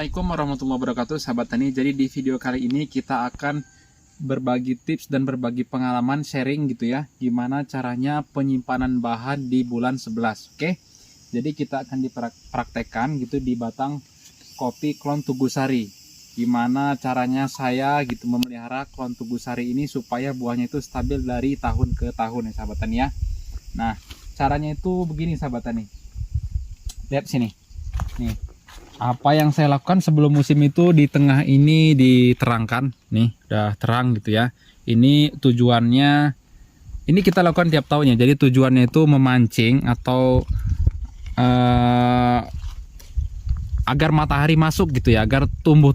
Assalamualaikum warahmatullahi wabarakatuh sahabat tani. Jadi di video kali ini kita akan berbagi tips dan berbagi pengalaman sharing gitu ya, gimana caranya penyimpanan bahan di bulan 11. Oke, jadi kita akan dipraktekkan gitu di batang kopi klon Tugusari, gimana caranya saya gitu memelihara klon Tugusari ini supaya buahnya itu stabil dari tahun ke tahun ya sahabat tani ya. Nah, caranya itu begini sahabat tani, lihat sini nih. Apa yang saya lakukan sebelum musim itu, di tengah ini diterangkan nih, udah terang gitu ya. Ini tujuannya, ini kita lakukan tiap tahunnya. Jadi tujuannya itu memancing atau agar matahari masuk gitu ya, agar tumbuh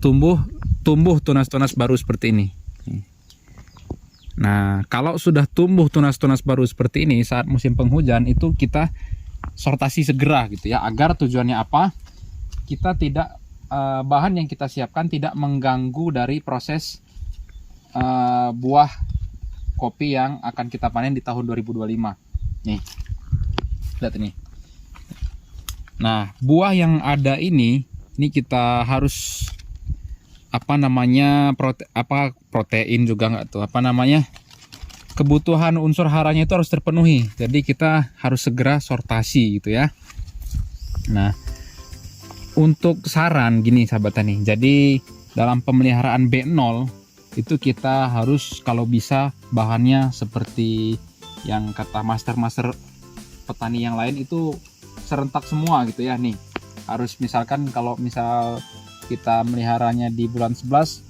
tunas-tunas baru seperti ini. Nah, kalau sudah tumbuh tunas-tunas baru seperti ini saat musim penghujan, itu kita sortasi segera gitu ya, agar tujuannya apa? Kita tidak bahan yang kita siapkan tidak mengganggu dari proses buah kopi yang akan kita panen di tahun 2025. Nih, lihat ini. Nah, buah yang ada ini kita harus protein juga nggak tuh, kebutuhan unsur haranya itu harus terpenuhi. Jadi kita harus segera sortasi gitu ya. Nah, untuk saran gini sahabat tani, jadi dalam pemeliharaan B0 itu kita harus kalau bisa bahannya seperti yang kata master petani yang lain itu serentak semua gitu ya. Nih harus misalkan kalau misal kita meliharanya di bulan 11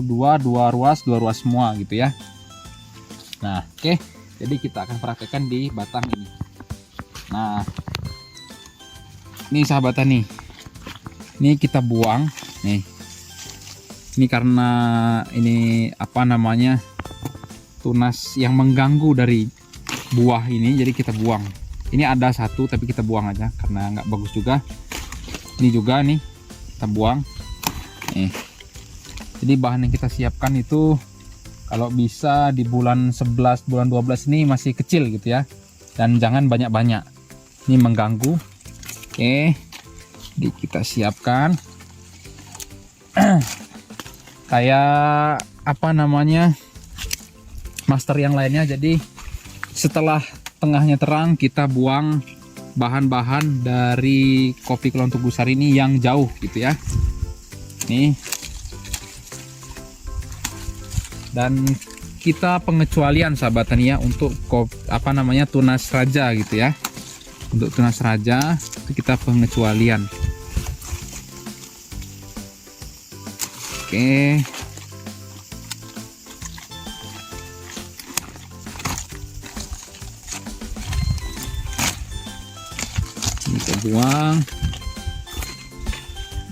dua ruas semua gitu ya. Nah oke, jadi kita akan praktekkan di batang ini. Nah ini sahabat tani, ini kita buang nih. Ini karena ini tunas yang mengganggu dari buah ini, jadi kita buang. Ini ada satu tapi kita buang aja karena nggak bagus juga. Ini juga nih kita buang nih. Jadi bahan yang kita siapkan itu kalau bisa di bulan 11 bulan 12 ini masih kecil gitu ya, dan jangan banyak-banyak, ini mengganggu. Oke, jadi kita siapkan kayak master yang lainnya. Jadi setelah tengahnya terang, kita buang bahan-bahan dari kopi klon Tugusari ini yang jauh gitu ya. Nih, dan kita pengecualian sahabat tani ya untuk tunas raja gitu ya. Untuk tunas raja itu kita pengecualian. Oke. Ini kita buang.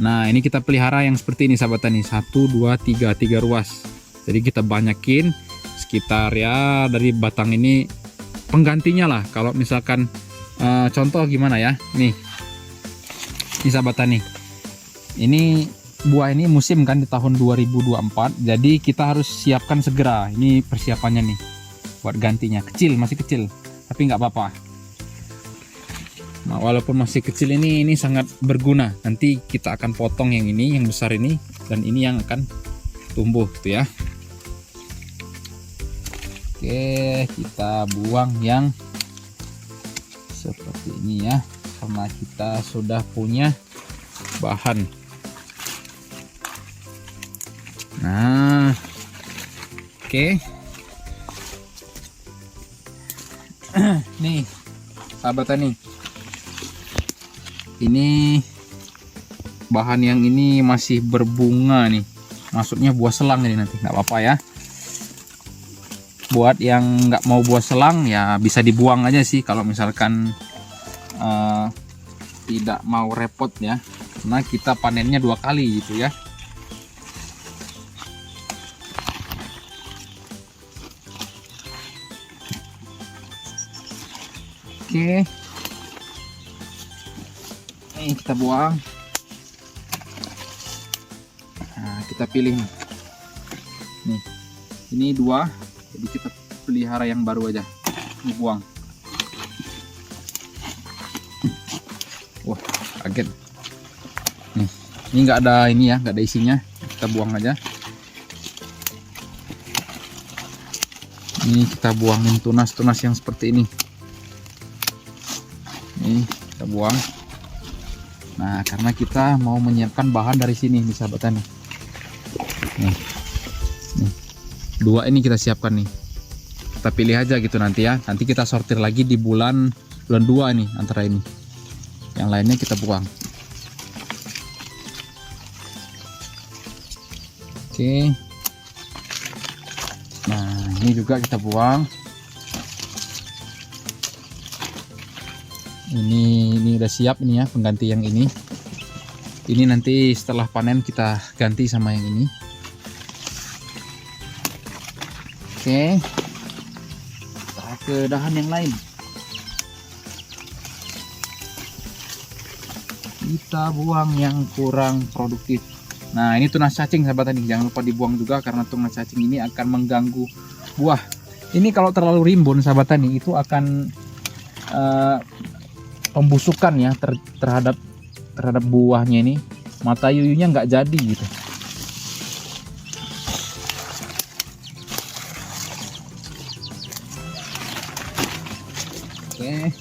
Nah, ini kita pelihara yang seperti ini sahabat tani, 1 2 3 ruas. Jadi kita banyakin sekitar ya, dari batang ini penggantinya lah. Kalau misalkan contoh gimana ya, nih sahabat tani, ini buah ini musim kan di tahun 2024, jadi kita harus siapkan segera. Ini persiapannya nih buat gantinya. Masih kecil tapi nggak apa-apa. Nah, walaupun masih kecil ini sangat berguna. Nanti kita akan potong yang ini, yang besar ini, dan ini yang akan tumbuh gitu ya. Oke, kita buang yang seperti ini ya, karena kita sudah punya bahan. Nah oke. Nih sahabat tani, ini bahan yang ini masih berbunga nih, maksudnya buah selang ini. Nanti nggak apa-apa ya, buat yang nggak mau buah selang ya bisa dibuang aja sih kalau misalkan tidak mau repot ya, karena kita panennya 2 kali gitu ya. Oke, ini kita buang. Nah, kita pilih nih, ini 2, jadi kita pelihara yang baru aja, ini buang. Wah, kaget nih. Ini nggak ada ini ya, nggak ada isinya, kita buang aja. Ini kita buangin tunas-tunas yang seperti ini. Ini kita buang. Nah, karena kita mau menyiapkan bahan dari sini nih sahabat tani. Nih, dua ini kita siapkan nih. Kita pilih aja gitu nanti ya. Nanti kita sortir lagi di bulan 2 nih antara ini. Yang lainnya kita buang. Oke. Nah, ini juga kita buang. Ini udah siap ini ya, pengganti yang ini. Ini nanti setelah panen kita ganti sama yang ini. Oke. Kita ke dahan yang lain. Kita buang yang kurang produktif. Nah, ini tunas cacing sahabat tani, jangan lupa dibuang juga karena tunas cacing ini akan mengganggu buah. Ini kalau terlalu rimbun sahabat tani itu akan pembusukan ya terhadap buahnya ini. Mata yuyunya nggak jadi gitu. Oke,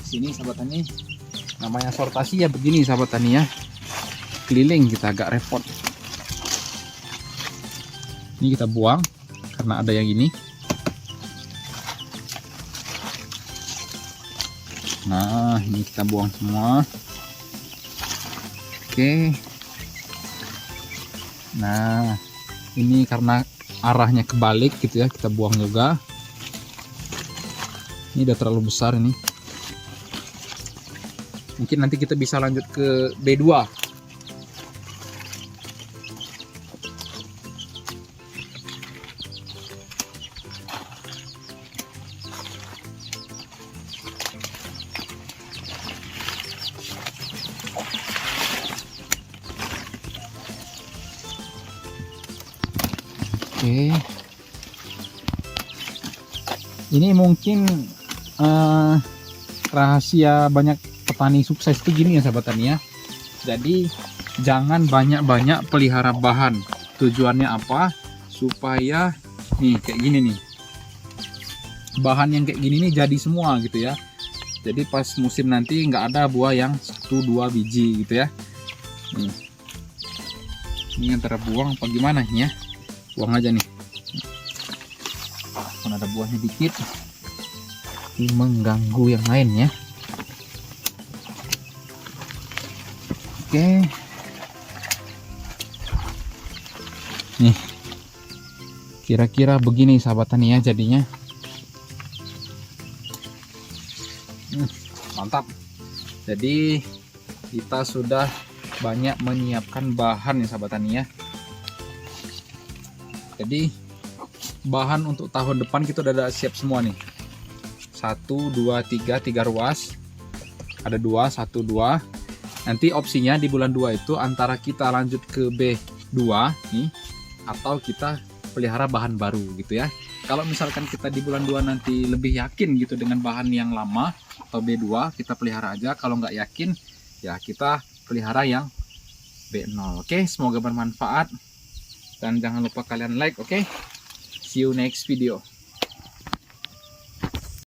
sini sahabat tani. Namanya sortasi ya begini sahabat tani ya. Keliling kita agak repot. Ini kita buang karena ada yang ini. Nah, ini kita buang semua. Oke. Nah, ini karena arahnya kebalik gitu ya, kita buang juga. Ini udah terlalu besar ini. Mungkin nanti kita bisa lanjut ke B2. Oke, ini mungkin rahasia banyak petani sukses itu gini ya sahabat tani ya. Jadi jangan banyak-banyak pelihara bahan. Tujuannya apa? Supaya nih kayak gini nih, bahan yang kayak gini nih jadi semua gitu ya. Jadi pas musim nanti nggak ada buah yang 1-2 biji gitu ya. Nih, ini antara buang apa gimana nih ya? Buang aja nih. Kalau ada buahnya dikit, ini mengganggu yang lain ya. Oke. Nih, kira-kira begini sahabat tani ya jadinya. Mantap. Jadi kita sudah banyak menyiapkan bahan ya sahabat tani ya. Jadi bahan untuk tahun depan kita udah ada siap semua nih. 1, 2, 3 ruas. Ada 2, 1, 2. Nanti opsinya di bulan 2 itu antara kita lanjut ke B2 nih atau kita pelihara bahan baru gitu ya. Kalau misalkan kita di bulan 2 nanti lebih yakin gitu dengan bahan yang lama atau B2, kita pelihara aja. Kalau nggak yakin ya kita pelihara yang B0. Oke, semoga bermanfaat. Dan jangan lupa kalian like, oke? See you next video.